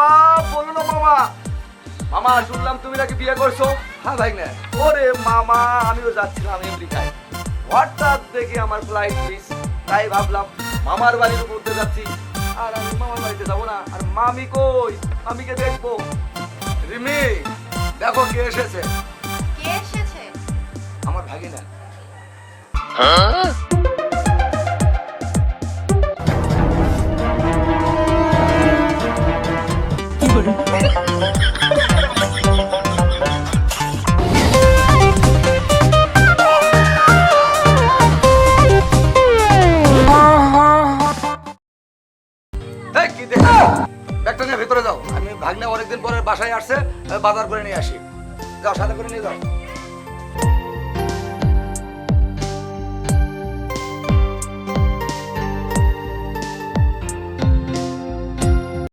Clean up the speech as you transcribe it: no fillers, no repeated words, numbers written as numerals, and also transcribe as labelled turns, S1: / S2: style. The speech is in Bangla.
S1: মামা বলো না মামা। মামা শুনলাম তুমি নাকি বিয়ে করছো।
S2: হ্যাঁ ভাই না,
S1: ওরে মামা আমিও যাচ্ছিলাম আমেরিকায়, হঠাৎ দেখি আমার ফ্লাইট মিস। তাই ভাবলাম মামার বাড়ির ঘুরতে যাচ্ছি, আর আমি মামার বাড়িতে যাবো না। আর মামি কই, মামিকে দেখবো।
S2: রিমি দেখো কে এসেছে।
S3: কে এসেছে?
S2: আমার ভাগিনা। এই, কি দেখো? ব্যাগটা নিয়ে ভেতরে যাও, আমি ভাগনা অনেকদিন পরে বাসায় আসছে, আমি বাজার করে নিয়ে আসি। যাও সাথে করে নিয়ে যাও।